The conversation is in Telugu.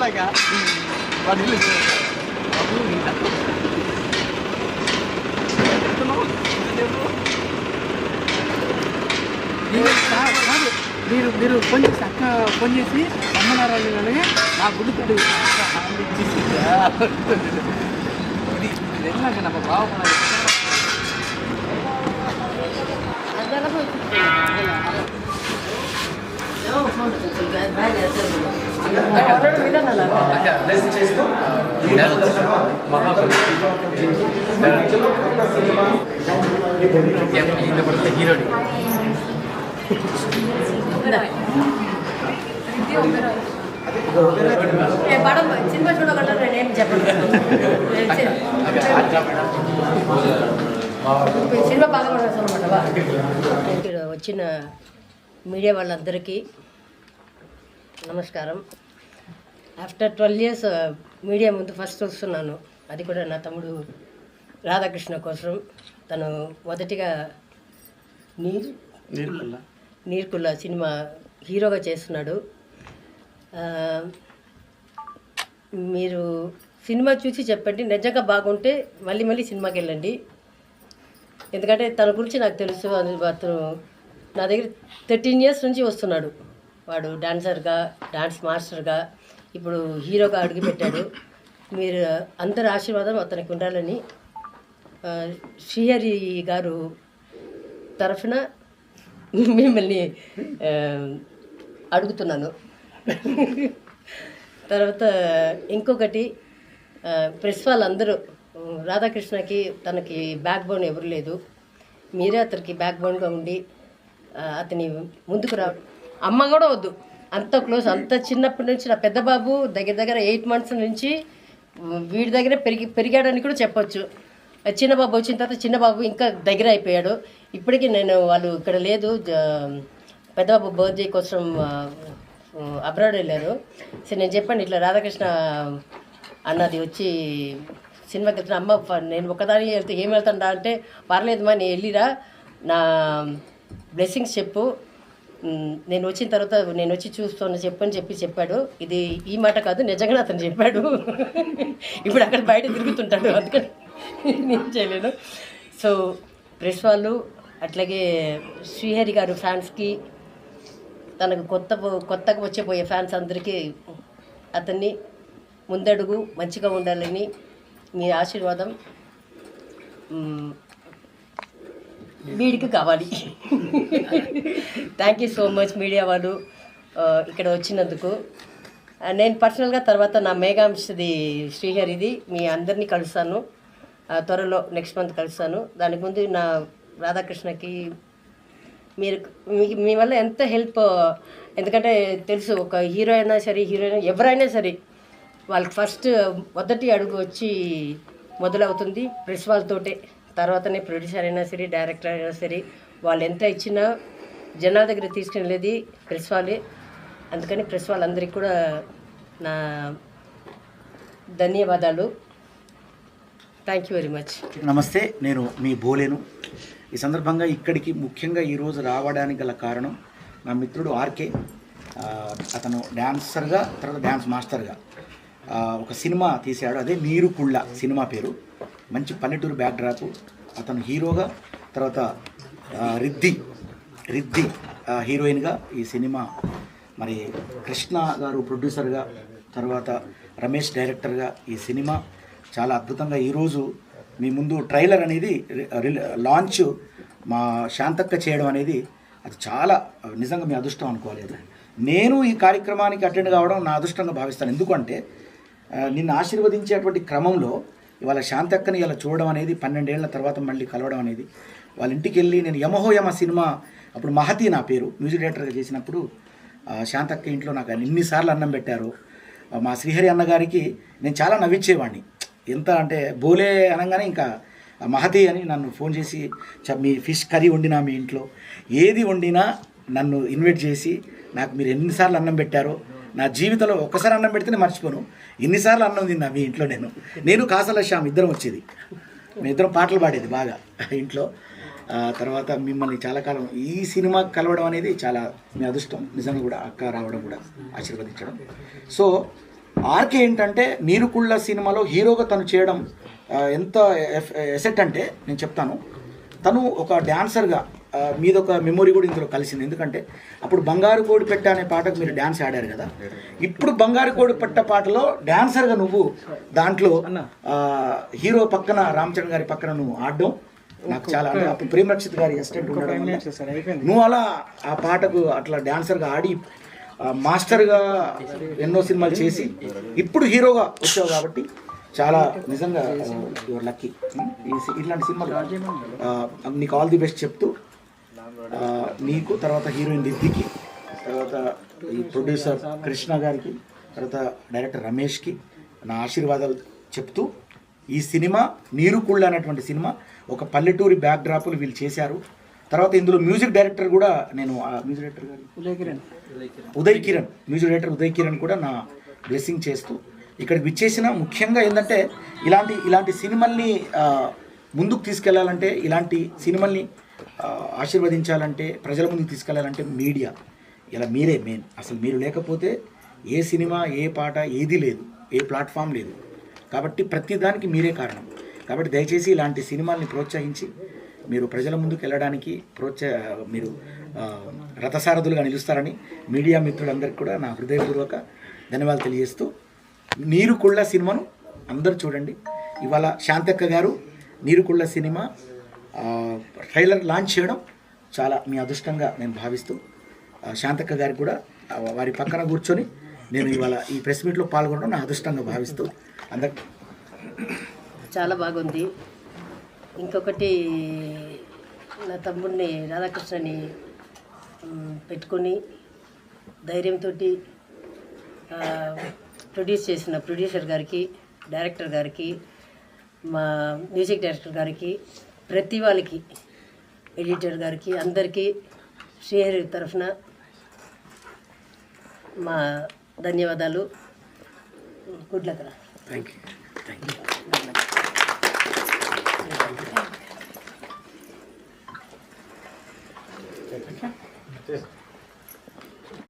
అట్లాగా వాడు మీరు మీరు ఫోన్ చేసి అక్క ఫోన్ చేసి రమ్మన్నారని అలాగే నా గుడి ఇది ఎలాగ ನಮ್ಮ బాగున్నా హీరోని సినిమా చూడగలరు నేనేం చెప్పను. సినిమా బాగా వచ్చిన మీడియా వాళ్ళందరికీ నమస్కారం. ఆఫ్టర్ 12 years మీడియా ముందు ఫస్ట్ వస్తున్నాను. అది కూడా నా తమ్ముడు రాధాకృష్ణ కోసం. తను మొదటిగా నీర్కుల్ల సినిమా హీరోగా చేస్తున్నాడు. మీరు సినిమా చూసి చెప్పండి. నిజంగా బాగుంటే మళ్ళీ మళ్ళీ సినిమాకి వెళ్ళండి. ఎందుకంటే తన గురించి నాకు తెలుసు. అతను నా దగ్గర 13 years నుంచి వస్తున్నాడు. వాడు డాన్సర్గా, డాన్స్ మాస్టర్గా, ఇప్పుడు హీరోగా అడుగుపెట్టాడు. మీరు అందరి ఆశీర్వాదం అతనికి ఉండాలని శ్రీహరి గారు తరఫున మిమ్మల్ని అడుగుతున్నాను. తర్వాత ఇంకొకటి, ప్రెస్ వాళ్ళందరూ రాధాకృష్ణకి తనకి బ్యాక్ బోన్ ఎవరు లేదు. మీరే అతనికి బ్యాక్ బోన్గా ఉండి అతని ముందుకు అమ్మ కూడా వద్దు, అంత క్లోజ్, అంత చిన్నప్పటి నుంచి నా పెద్ద బాబు దగ్గర 8 months నుంచి వీడి దగ్గర పెరిగాడని కూడా చెప్పొచ్చు. చిన్న బాబు వచ్చిన తర్వాత చిన్న బాబు ఇంకా దగ్గర అయిపోయాడు. ఇప్పటికీ వాళ్ళు ఇక్కడ లేదు, పెద్ద బాబు బర్త్డే కోసం అబ్రాడ్ వెళ్ళారు. సరే నేను చెప్పండి ఇట్లా రాధాకృష్ణ అన్నది వచ్చి సినిమాకి వెళ్తున్నా. అమ్మ నేను ఒకదాని వెళ్తే ఏం వెళ్తాను అంటే, పర్లేదమ్మా నేను వెళ్ళిరా, నా బ్లెస్సింగ్స్ చెప్పు, నేను వచ్చిన తర్వాత నేను వచ్చి చూస్తాను చెప్పని చెప్పాడు. ఇది ఈ మాట కాదు, నిజంగా అతను చెప్పాడు. ఇప్పుడు అక్కడ బయట తిరుగుతుంటాడు, అందుకని నేను చేయలేను. సో ప్రెస్ వాళ్ళు అట్లాగే శ్రీహరి గారు ఫ్యాన్స్కి, తనకు కొత్తగా వచ్చిపోయే ఫ్యాన్స్ అందరికీ అతన్ని ముందడుగు మంచిగా ఉండాలని మీ ఆశీర్వాదం వీడికి కావాలి. Thank you so much media వాళ్ళు ఇక్కడ వచ్చినందుకు. నేను పర్సనల్గా తర్వాత నా మేఘాంశది శ్రీహరిది మీ అందరినీ కలుస్తాను త్వరలో, నెక్స్ట్ మంత్ కలుస్తాను. దానికి ముందు నా రాధాకృష్ణకి మీరు మీ వల్ల ఎంత హెల్ప్, ఎందుకంటే తెలుసు ఒక హీరో అయినా సరే, హీరోయిన్ ఎవరైనా సరే వాళ్ళకి ఫస్ట్ మొదటి అడుగు వచ్చి మొదలవుతుంది ప్రెస్ వాళ్ళతోటే. తర్వాతనే ప్రొడ్యూసర్ అయినా సరే, డైరెక్టర్ అయినా సరే, వాళ్ళు ఎంత ఇచ్చినా జనాల దగ్గర తీసుకెళ్ళేది ప్రెస్ వాళ్ళే. అందుకని ప్రెస్ వాళ్ళందరికీ కూడా నా ధన్యవాదాలు. Thank you very much. నమస్తే, నేను మీ బోలేను. ఈ సందర్భంగా ఇక్కడికి ముఖ్యంగా ఈరోజు రావడానికి గల కారణం నా మిత్రుడు ఆర్కే. అతను డ్యాన్సర్గా, తర్వాత డ్యాన్స్ మాస్టర్గా ఒక సినిమా తీశాడు. అదే నీరుకుళ్ళ సినిమా పేరు. మంచి పల్లెటూరు బ్యాక్డ్రాప్. అతను హీరోగా, తర్వాత రిద్ది హీరోయిన్గా ఈ సినిమా, మరి కృష్ణ గారు ప్రొడ్యూసర్గా, తర్వాత రమేష్ డైరెక్టర్గా ఈ సినిమా చాలా అద్భుతంగా ఈరోజు మీ ముందు ట్రైలర్ అనేది లాంచ్ మా శాంతక్క చేయడం అనేది అది చాలా నిజంగా మీ అదృష్టం అనుకోలేదు. నేను ఈ కార్యక్రమానికి అటెండ్ కావడం నా అదృష్టంగా భావిస్తాను. ఎందుకంటే నిన్ను ఆశీర్వదించేటువంటి క్రమంలో ఇవాళ శాంతక్కని ఇలా చూడడం అనేది, 12 ఏళ్ల తర్వాత మళ్ళీ కలవడం అనేది, వాళ్ళ ఇంటికి వెళ్ళి నేను యమహోయమ సినిమా అప్పుడు మహతి నా పేరు మ్యూజిక్ డైరెక్టర్గా చేసినప్పుడు శాంతక్క ఇంట్లో నాకు ఎన్నిసార్లు అన్నం పెట్టారు. మా శ్రీహరి అన్నగారికి నేను చాలా నవ్వించేవాడిని. ఎంత అంటే బోలే అనగానే ఇంకా మహతి అని నన్ను ఫోన్ చేసి మీ ఫిష్ కర్రీ వండినా, మీ ఇంట్లో ఏది వండినా నన్ను ఇన్వైట్ చేసి నాకు మీరు ఎన్నిసార్లు అన్నం పెట్టారో, నా జీవితంలో ఒక్కసారి అన్నం పెడితేనే మర్చిపోను, ఎన్నిసార్లు అన్నం తిన్నా మీ ఇంట్లో. నేను కాసల శ్యామ్ ఇద్దరం వచ్చేది, మీ ఇద్దరం పాటలు పాడేది బాగా ఇంట్లో. తర్వాత మిమ్మల్ని చాలా కాలం ఈ సినిమా కలవడం అనేది చాలా మీ అదృష్టం నిజంగా కూడా. అక్క రావడం కూడా ఆశీర్వదించడం. సో ఆర్కే ఏంటంటే నీరుకుళ్ళ సినిమాలో హీరోగా తను చేయడం ఎంత ఎసెట్ అంటే నేను చెప్తాను. తను ఒక డ్యాన్సర్గా మీదొక మెమొరీ కూడా ఇందులో కలిసింది. ఎందుకంటే అప్పుడు బంగారు కోడి పెట్ట అనే పాటకు మీరు డ్యాన్స్ ఆడారు కదా, ఇప్పుడు బంగారు కోడి పెట్ట పాటలో డ్యాన్సర్గా నువ్వు దాంట్లో హీరో పక్కన రామచరణ్ గారి పక్కన నువ్వు ఆడడం నాకు చాలా, అంటే అప్పుడు ప్రేమ్ రక్షిత్ గారి అసిస్టెంట్ ఉండడం నువ్వు అలా ఆ పాటకు అట్లా డాన్సర్గా ఆడి మాస్టర్గా ఎన్నో సినిమాలు చేసి ఇప్పుడు హీరోగా వచ్చావు కాబట్టి చాలా నిజంగా యువర్ లక్కీ. ఇట్లాంటి సినిమాలు నీకు ఆల్ ది బెస్ట్ చెప్తూ నీకు, తర్వాత హీరోయిన్ దిద్దికి, తర్వాత ఈ ప్రొడ్యూసర్ కృష్ణ గారికి, తర్వాత డైరెక్టర్ రమేష్కి నా ఆశీర్వాదాలు చెప్తూ ఈ సినిమా నీరుకుళ్ళ అనేటువంటి సినిమా ఒక పల్లెటూరి బ్యాక్ డ్రాప్లు వీళ్ళు చేశారు. తర్వాత ఇందులో మ్యూజిక్ డైరెక్టర్ కూడా నేను మ్యూజిక్ డైరెక్టర్ గారు ఉదయ్ కిరణ్ మ్యూజిక్ డైరెక్టర్ ఉదయ్ కిరణ్ కూడా నా బ్లెస్సింగ్ చేస్తూ ఇక్కడికి విచ్చేసిన ముఖ్యంగా ఏంటంటే ఇలాంటి సినిమాల్ని ముందుకు తీసుకెళ్లాలంటే, ఇలాంటి సినిమాల్ని ఆశీర్వదించాలంటే, ప్రజల ముందుకు తీసుకెళ్లాలంటే మీడియా ఇలా మీరే మెయిన్. అసలు మీరు లేకపోతే ఏ సినిమా, ఏ పాట, ఏది లేదు, ఏ ప్లాట్ఫామ్ లేదు. కాబట్టి ప్రతిదానికి మీరే కారణం. కాబట్టి దయచేసి ఇలాంటి సినిమాల్ని ప్రోత్సహించి మీరు ప్రజల ముందుకు వెళ్ళడానికి మీరు రథసారథులుగా నిలుస్తారని మీడియా మిత్రులందరికీ కూడా నా హృదయపూర్వక ధన్యవాదాలు తెలియజేస్తూ, నీరుకుళ్ళ సినిమాను అందరూ చూడండి. ఇవాళ శాంతక్క గారు నీరుకుళ్ళ సినిమా ట్రైలర్ లాంచ్ చేయడం చాలా మీ అదృష్టంగా నేను భావిస్తూ, శాంతక్క గారికి కూడా వారి పక్కన కూర్చొని నేను ఇవాళ ఈ ప్రెస్ మీట్లో పాల్గొనడం నా అదృష్టంగా భావిస్తూ అందరికి చాలా బాగుంది. ఇంకొకటి, నా తమ్ముడిని రాధాకృష్ణని పెట్టుకొని ధైర్యంతో ప్రొడ్యూస్ చేసిన ప్రొడ్యూసర్ గారికి, డైరెక్టర్ గారికి, మా మ్యూజిక్ డైరెక్టర్ గారికి, ప్రతి వాళ్ళకి, ఎడిటర్ గారికి, అందరికీ శ్రీహరి తరఫున మా ధన్యవాదాలు. గుడ్ లక్ రా. Thank you. Okay.